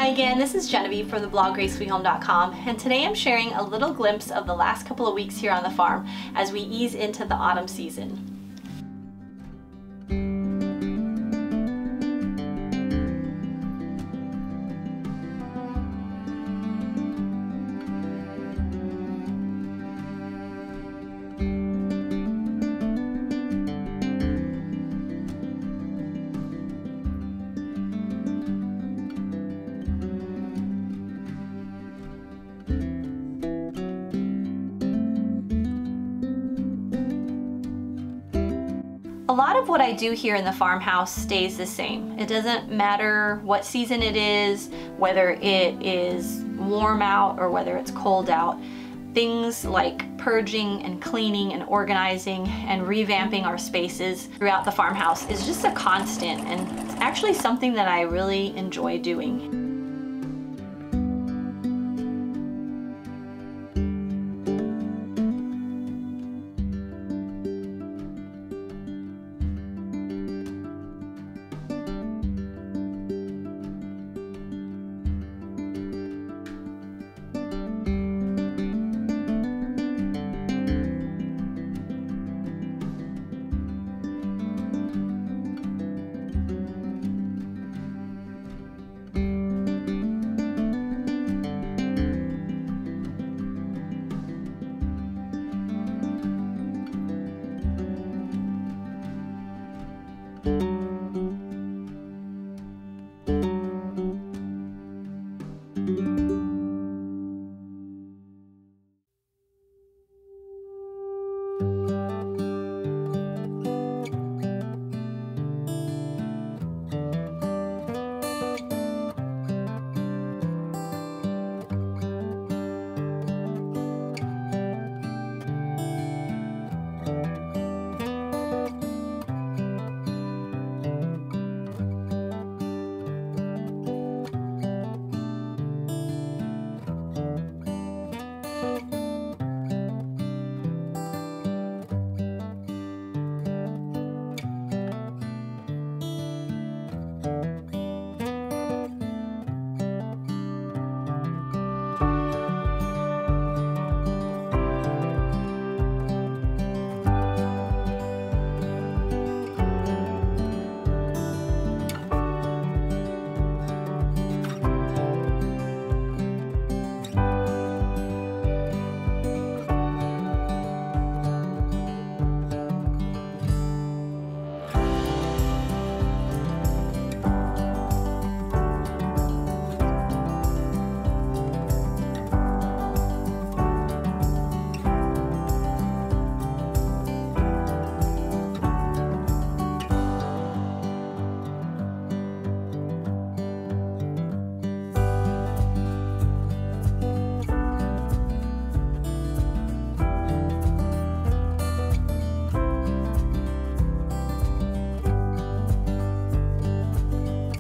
Hi again, this is Genevieve from the blog gracefullyhome.com, and today I'm sharing a little glimpse of the last couple of weeks here on the farm as we ease into the autumn season. A lot of what I do here in the farmhouse stays the same. It doesn't matter what season it is, whether it is warm out or whether it's cold out. Things like purging and cleaning and organizing and revamping our spaces throughout the farmhouse is just a constant, and it's actually something that I really enjoy doing.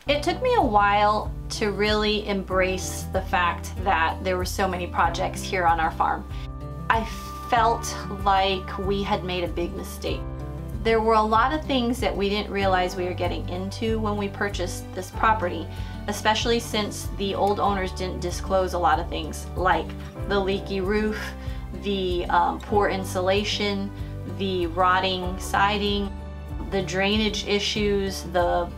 It took me a while to really embrace the fact that there were so many projects here on our farm. I felt like we had made a big mistake. There were a lot of things that we didn't realize we were getting into when we purchased this property, especially since the old owners didn't disclose a lot of things like the leaky roof, the poor insulation, the rotting siding, the drainage issues, the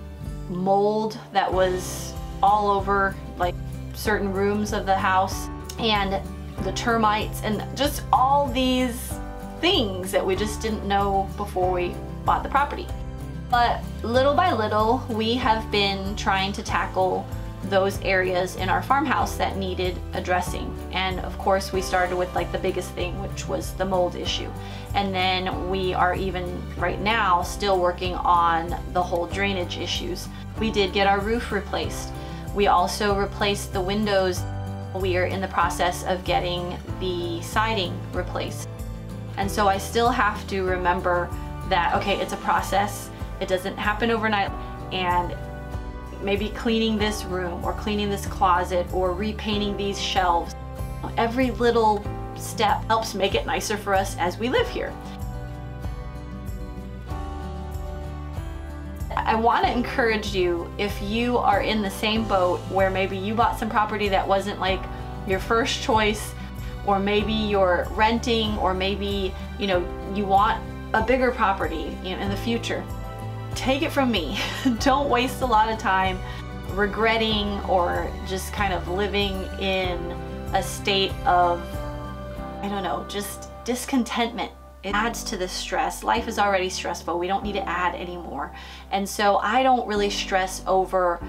mold that was all over like certain rooms of the house, and the termites, and just all these things that we just didn't know before we bought the property. But little by little, we have been trying to tackle those areas in our farmhouse that needed addressing. And of course, we started with like the biggest thing, which was the mold issue. And then we are even right now still working on the whole drainage issues. We did get our roof replaced. We also replaced the windows. We are in the process of getting the siding replaced. And so I still have to remember that, okay, it's a process. It doesn't happen overnight. And maybe cleaning this room or cleaning this closet or repainting these shelves. Every little step helps make it nicer for us as we live here. I want to encourage you, if you are in the same boat where maybe you bought some property that wasn't like your first choice, or maybe you're renting, or maybe, you know, you want a bigger property, you know, in the future, take it from me. Don't waste a lot of time regretting or just kind of living in a state of, I don't know, just discontentment. It adds to the stress. Life is already stressful. We don't need to add anymore. And so I don't really stress over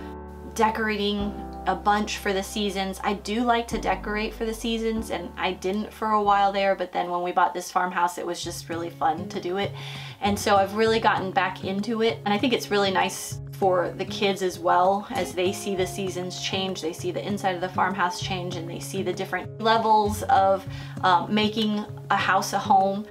decorating a bunch for the seasons. I do like to decorate for the seasons, and I didn't for a while there, but then when we bought this farmhouse, it was just really fun to do it. And so I've really gotten back into it, and I think it's really nice for the kids as well. As they see the seasons change, they see the inside of the farmhouse change, and they see the different levels of making a house a home.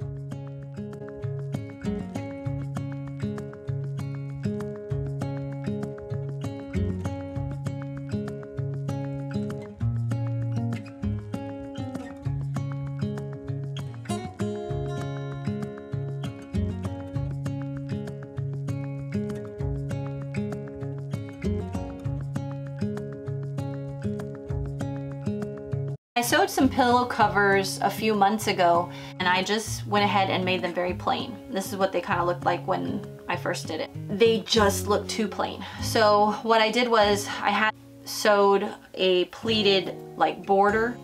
I sewed some pillow covers a few months ago, and I just went ahead and made them very plain. This is what they kind of looked like when I first did it. They just looked too plain. So what I did was I had sewed a pleated like border,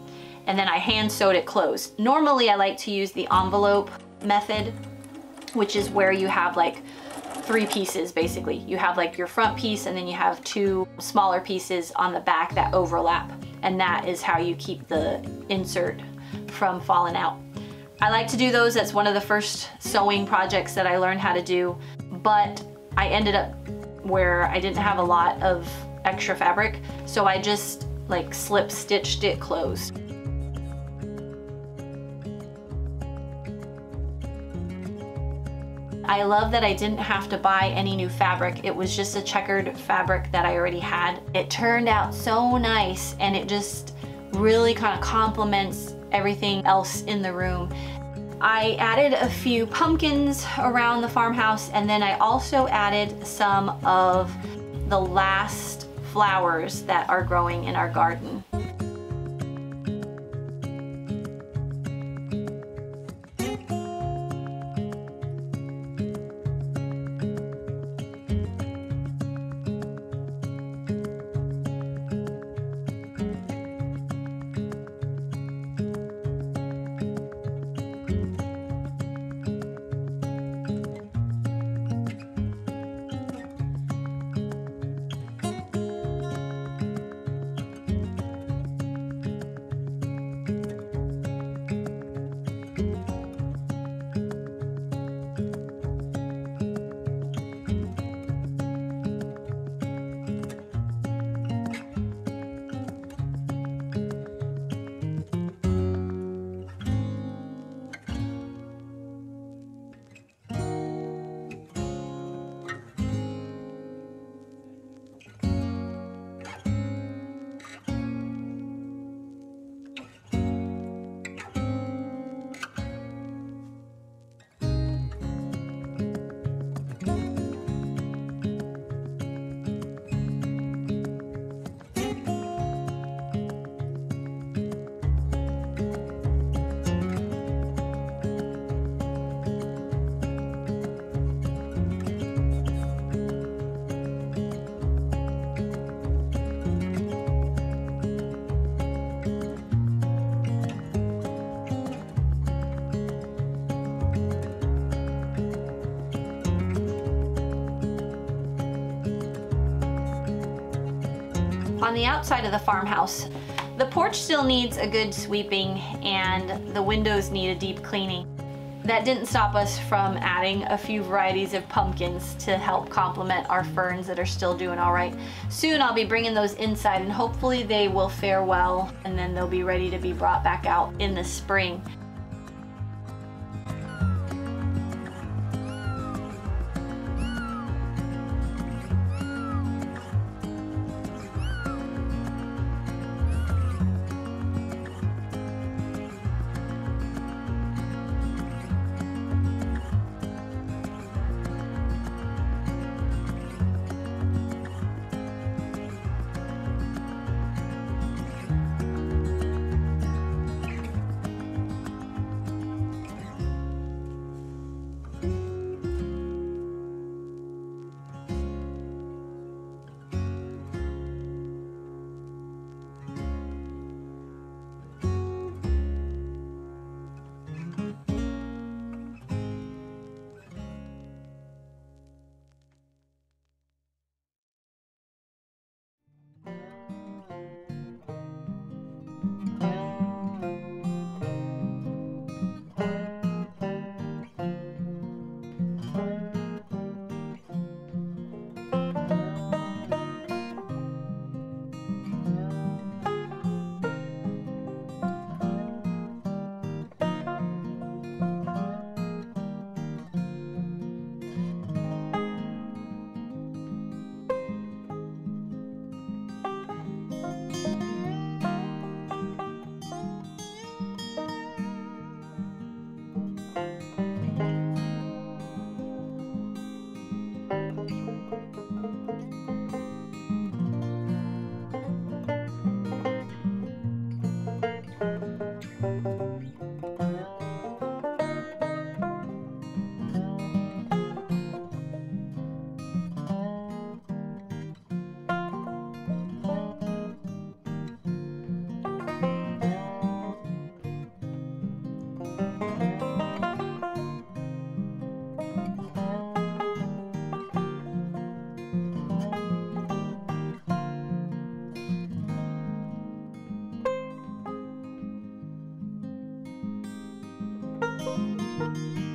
and then I hand sewed it closed. Normally I like to use the envelope method, which is where you have like 3 pieces basically. You have like your front piece, and then you have 2 smaller pieces on the back that overlap. And that is how you keep the insert from falling out. I like to do those. That's one of the first sewing projects that I learned how to do, but I ended up where I didn't have a lot of extra fabric, so I just like slip stitched it closed. I love that I didn't have to buy any new fabric. It was just a checkered fabric that I already had. It turned out so nice, and it just really kind of complements everything else in the room. I added a few pumpkins around the farmhouse, and then I also added some of the last flowers that are growing in our garden. On the outside of the farmhouse, the porch still needs a good sweeping, and the windows need a deep cleaning. That didn't stop us from adding a few varieties of pumpkins to help complement our ferns that are still doing all right. Soon I'll be bringing those inside, and hopefully they will fare well, and then they'll be ready to be brought back out in the spring. you.